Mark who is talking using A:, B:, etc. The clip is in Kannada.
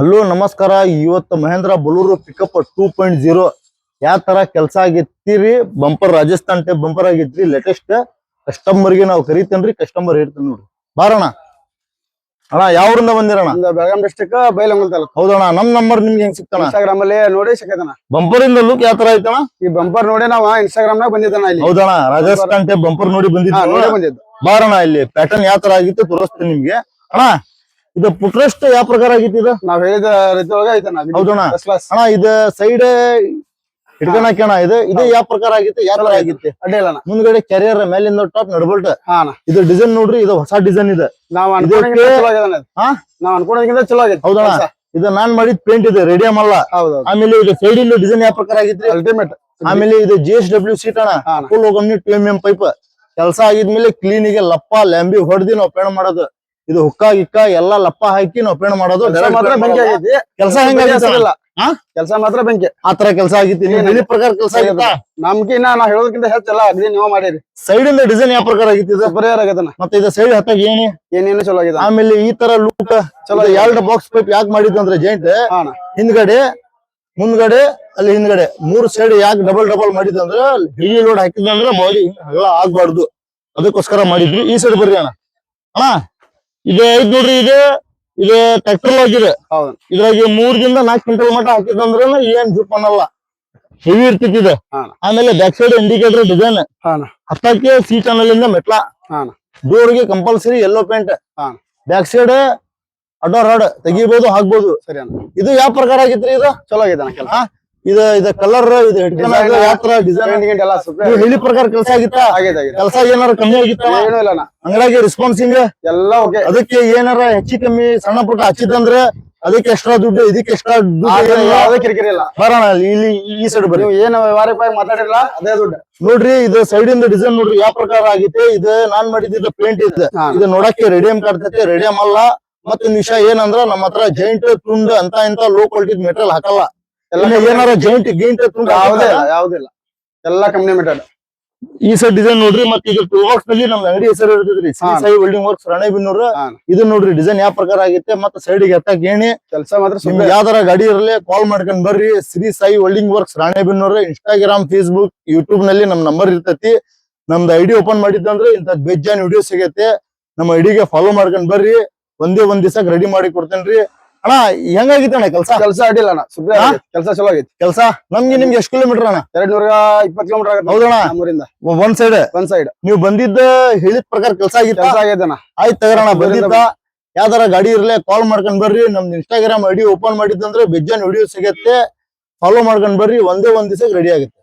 A: ಹಲೋ ನಮಸ್ಕಾರ. ಇವತ್ತು ಮಹೇಂದ್ರ ಬಲೂರು ಪಿಕಪ್ 2.0 ಯಾವ ತರ ಕೆಲಸ ಆಗಿತ್ತೀರಿ. ಬಂಪರ್ ರಾಜಸ್ಥಾನ್ ಟೈಪ್ ಬಂಪರ್ ಆಗಿತ್ರಿ. ಲೇಟೆಸ್ಟ್ ಕಸ್ಟಮರ್ ಗೆ ನಾವು ಕರಿತೇನ್ರಿ. ಕಸ್ಟಮರ್ ಹೇಳ್ತೇನೆ ನೋಡ್ರಿ. ಬಾರಣ ಅಣ್ಣ, ಯಾವ್ರಿಂದ ಬಂದಿರಣ್ಣ?
B: ಬೆಳಗಾಂ ಡಿಸ್ಟ್ರಿಕ್ಟ್ ಬೈಲಹೊಂಗಲ ತಾಲೂಕು.
A: ಹೌದಣ್ಣ. ನಮ್ ನಂಬರ್ ನಿಮ್ಗೆ ಹೆಂಗ್ ಸಿಗ್ತಾನ?
B: ಇನ್ಸ್ಟಾಗ್ರಾಮ್ ಅಲ್ಲಿ ನೋಡಿ ಸಿಕ್ಕದಣ್ಣ.
A: ಬಂಪರ್ ಇಂದ ಲುಕ್ ಯಾವ ತರ ಐತಣ್ಣ?
B: ಈ ಬಂಪರ್ ನೋಡಿ ನಾವ್ ಇನ್ಸ್ಟಾಗ್ರಾಮ್ ನಾಗ ಬಂದಿದ್ದಣ್ಣ ಇಲ್ಲಿ.
A: ಹೌದಣ್ಣ. ರಾಜಸ್ಥಾನ್ ಟೈಪ್ ಬಂಪರ್ ನೋಡಿ ಬಂದಿದ್ದು. ಬಾರಣ ಇಲ್ಲಿ ಪ್ಯಾಟರ್ನ್ ಯಾವ ತರ ಆಗಿತ್ತು ತೋರಿಸ್ತೀನಿ ನಿಮ್ಗೆ. ಅಣ್ಣ, ಇದು ಪುಟ್ರೆಸ್ಟ್ ಯಾವ ಪ್ರಕಾರ ಆಗಿತ್ತು? ಇದು
B: ನಾವ್ ಹೇಳಿದ ರೀತಿ ಒಳಗ ಐತಣ್ಣ.
A: ಹೌದಣ್ಣ. ಅಣ್ಣ, ಇದು ಸೈಡ್ ಹಿಡ್ಕೊಳಕಣ. ಇದು ಯಾವ ಪ್ರಕಾರ ಆಗಿತ್ತು? ಯಾವ ತರ ಆಗಿತ್ತು?
B: ಅಡ್ಡಿಲ್ಲಣ್ಣ.
A: ಮುಂದ್ಗಡೆ ಕ್ಯಾರಿಯರ್ ಮೇಲಿಂದ ಟಾಪ್ ನಡ್ಬೋಲ್ಟ್. ಇದು ಡಿಸೈನ್ ನೋಡ್ರಿ. ಇದು ಹೊಸ ಡಿಸೈನ್ ಇದೆ.
B: ನಾವ್ ಅನ್ಕೊಂಡಿದ್ದ ಚಲೋ ಆಗೈತೆ.
A: ಹೌದಣ್ಣ. ಇದು ನಾನ್ ಮಾಡಿದ ಪೇಂಟ್ ಇದೆ, ರೇಡಿಯಂ ಅಲ್ಲ. ಆಮೇಲೆ ಇದು ಸೈಡ್ ಇಂದ ಡಿಸೈನ್ ಯಾವ ಪ್ರಕಾರ ಆಗಿತ್ತು?
B: ಅಲ್ಟಿಮೇಟ್.
A: ಆಮೇಲೆ ಇದು GSW ಸೀಟ್ ಅಣ್ಣ. ಫುಲ್ ಹೋಗಮ್ನಿ 2mm ಪೈಪ್ ಕೆಲಸ ಆಗಿದ್ಮೇಲೆ ಕ್ಲೀನ್ ಗೆ ಲಪ್ಪ ಲ್ಯಾಂಬಿ ಹೊಡೆದಿ ನಾವು ಪೇಣ ಮಾಡೋದು. ಇದು ಹುಕ್ಕ ಗಿಕ್ಕ ಎಲ್ಲಾ ಲಪ್ಪ ಹಾಕಿ ನಾವು ಪೇಣ ಮಾಡೋದು. ಕೆಲಸ ಹೆಂಗಾಗಿಲ್ಲ?
B: ಕೆಲಸ ಮಾತ್ರ ಬೆಂಕಿ.
A: ಆತರ ಕೆಲಸ ಆಗಿತ್ತು. ಬಿಳಿ ಪ್ರಕಾರ ಕೆಲಸ ಆಗಿತ್ತ.
B: ನಮ್ಗಿನ್ನ ನಾ ಹೇಳೋದಕ್ಕಿಂತ ಹೆಚ್ಚಲ್ಲ ಅಗ್ದಿ ನೀವು ಮಾಡಿರಿ.
A: ಸೈಡ್ ಇಂದ ಡಿಸೈನ್ ಯಾವ ಪ್ರಕಾರ ಆಗಿತ್ತು?
B: ಸೂಪರ್ ಆಗದಣ್ಣ.
A: ಮತ್ತೆ ಇದು ಸೈಡ್ ಹತ್ತಾಗ
B: ಏನೇನು ಚಲೋ ಆಗಿದೆ.
A: ಆಮೇಲೆ ಈ ತರ ಲೂಕ್ ಚಲೋ. 2 ಬಾಕ್ಸ್ ಪೈಪ್ ಯಾಕೆ ಮಾಡಿದ್ದು ಅಂದ್ರೆ ಜಾಯಿಂಟ್ ಹಿಂದ್ಗಡೆ ಮುಂದ್ಗಡೆ ಅಲ್ಲಿ ಹಿಂದ್ಗಡೆ 3 ಸೈಡ್ ಯಾಕೆ ಡಬಲ್ ಮಾಡಿದ್ದು ಅಂದ್ರೆ ಹೆವಿ ಲೋಡ್ ಹಾಕಿದಂದ್ರೆ ಬಾಡಿ ಹಗಳ ಆಗ್ಬಾರ್ದು, ಅದಕ್ಕೋಸ್ಕರ ಮಾಡಿದ್ವಿ. ಈ ಸೈಡ್ ಬರ್ರಿ ಅಣ್ಣ. ಅಣ್ಣ, ಇದು ಐದ್ ನೋಡ್ರಿ. ಇದು ಟ್ರ್ಯಾಕ್ಟರ್ ಆಗಿದೆ. ಇದ್ರಾಗ 3 ದಿಂದ 4 ಕ್ವಿಂಟಲ್ ಮಟ್ಟ ಹಾಕಿದಂದ್ರ ಏನ್ ಜುಪ್ ಅನ್ನಲ್ಲ, ಹೆವಿ ಇರ್ತಿತ್ತು. ಆಮೇಲೆ ಬ್ಯಾಕ್ ಸೈಡ್ ಇಂಡಿಕೇಟರ್ ಡಿಸೈನ್ ಹತ್ತಕ್ಕೆ ಸೀಟ್ ಅನ್ನಲಿಂದ ಮೆಟ್ಲ. ಡೋರ್ಗೆ compulsory yellow paint. Back side ಅಡ್ಡೋ ರಾಡ್ ತೆಗಿಬಹುದು, ಹಾಕ್ಬಹುದು. ಇದು ಯಾವ ಪ್ರಕಾರ ಆಗಿತ್ರಿ? ಇದು
B: ಚಲೋ ಆಗಿದೆ.
A: ಇದು ಕಲರ್ ಇದು ಯಾವ ತರ ಡಿಸೈನ್ ಹೇಳಿ ಪ್ರಕಾರ ಕೆಲಸ ಆಗಿತ್ತ? ಕೆಲಸ ಏನಾರ ಕಮ್ಮಿ ಆಗಿತ್ತ? ಹಂಗಾಗಿ ರೆಸ್ಪಾನ್ಸಿಂಗ್
B: ಎಲ್ಲ ಓಕೆ.
A: ಅದಕ್ಕೆ ಏನಾರ ಹೆಚ್ಚು ಕಮ್ಮಿ ಸಣ್ಣ ಪುಟ್ಟ ಹಚ್ಚಿದಂದ್ರೆ ಅದಕ್ಕೆ ಎಕ್ಸ್ಟ್ರಾ ದುಡ್ಡು, ಇದಕ್ಕೆ ಎಕ್ಸ್ಟ್ರಾ
B: ದುಡ್ಡು ಕಿರಿಕಿರಿ ಇಲ್ಲ.
A: ಬರೋಣ ಇಲ್ಲಿ ಈ ಸೈಡ್ ಬರ್ರಿ.
B: ಏನು ಮಾತಾಡಿರಲ್ಲ ಅದೇ ದುಡ್ಡು
A: ನೋಡ್ರಿ. ಇದು ಸೈಡ್ ಇಂದ ಡಿಸೈನ್ ನೋಡ್ರಿ ಯಾವ ಪ್ರಕಾರ ಆಗೈತೆ. ಇದು ನಾನ್ ಮಾಡಿದ್ದು ಪೇಂಟ್ ಇದೆ. ಇದು ನೋಡಕ್ಕೆ ರೇಡಿಯಂ ಕಾಡ್ತೈತೆ, ರೇಡಿಯಂ ಅಲ್ಲ. ಮತ್ತೊಂದ್ ವಿಷಯ ಏನಂದ್ರ ನಮ್ಮ ಹತ್ರ ಜೈಂಟ್ ತುಂಡ್ ಅಂತ ಇಂತ ಲೋ ಕ್ವಾಲಿಟಿ ಮೆಟೀರಿಯಲ್ ಹಾಕಲ್ಲ. ಏನಾರ ಜೈಂಟ್ ಗೇಂಟ್
B: ಯಾವ್ದಿಲ್ಲ, ಎಲ್ಲ ಕಂಪ್ನಿ ಮೆಟೀರಿಯಲ್.
A: ಈ ಸೈಡ್ ಡಿಸೈನ್ ನೋಡ್ರಿ. ಮತ್ತೆ ಇದು ಟೂ ಬಾಕ್ಸ್ ನಲ್ಲಿ ನಮ್ದು ಅಂಗಡಿ ಹೆಸರು ಇರ್ತೈತ್ರಿ, ಶ್ರೀ ಸಾಯಿ ವೆಲ್ಡಿಂಗ್ ವರ್ಕ್ಸ್ ರಾಣೆಬೆನ್ನೂರು. ಇದು ನೋಡ್ರಿ ಡಿಸೈನ್ ಯಾವ ಪ್ರಕಾರ ಆಗೈತೆ. ಮತ್ತೆ ಸೈಡ್ ಗೆ ಎತ್ತಕ್ ಏಣಿ
B: ಕೆಲಸ ಮಾತ್ರ.
A: ನಿಮ್ಗೆ ಯಾವ್ದಾರ ಗಾಡಿ ಇರಲಿ ಕಾಲ್ ಮಾಡ್ಕೊಂಡ್ ಬರ್ರಿ. Shri Sai welding works Ranebennur. Instagram, Facebook, YouTube ನಲ್ಲಿ ನಮ್ ನಂಬರ್ ಇರ್ತೈತಿ. ನಮ್ದು ಐಡಿ ಓಪನ್ ಮಾಡಿದ್ದಂದ್ರೆ ಇಂತ ಬೇಜಾನ್ ವಿಡಿಯೋ ಸಿಗೈತೆ. ನಮ್ಮ ಐಡಿಗೆ ಫಾಲೋ ಮಾಡ್ಕೊಂಡ್ ಬರ್ರಿ. ಒಂದೇ ಒಂದ್ ದಿವಸ ರೆಡಿ ಮಾಡಿ ಕೊಡ್ತೇನ್ರಿ. ಅಣ್ಣ, ಹೆಂಗಾಗಿತ್ತಣ್ಣ ಕೆಲಸ?
B: ಅಡ್ಡಿಲ್ಲ ಅಣ್ಣ, ಕೆಲಸ ಚಲೋ ಆಗೈತಿ.
A: ಕೆಲಸ ನಮ್ಗೆ ಎಷ್ಟು ಕಿಲೋಮೀಟರ್ ಅಣ್ಣ?
B: 220 ಕಿಲೋಮೀಟರ್ ಆಗುತ್ತೆ.
A: ಹೌದಣ್ಣ. ಒಂದ್ ಸೈಡ್ ನೀವು ಬಂದಿದ್ದ ಹೇಳಿದ ಪ್ರಕಾರ ಕೆಲಸ
B: ಆಗೈತಣ್ಣ.
A: ಆಯ್ತು ತಗೋಣ. ಬಂದಿದ್ದ ಯಾವ್ದಾರ ಗಾಡಿ ಇರ್ಲಿ ಕಾಲ್ ಮಾಡ್ಕೊಂಡ್ ಬರ್ರಿ. ನಮ್ದು ಇನ್ಸ್ಟಾಗ್ರಾಮ್ ಐಡಿ ಓಪನ್ ಮಾಡಿದ್ದಂದ್ರೆ ಬೆಜ್ಜಾನ್ ವಿಡಿಯೋ ಸಿಗತ್ತೆ. ಫಾಲೋ ಮಾಡ್ಕೊಂಡ್ ಬರ್ರಿ. ಒಂದೇ ಒಂದ್ ದಿವಸ ರೆಡಿ ಆಗುತ್ತೆ.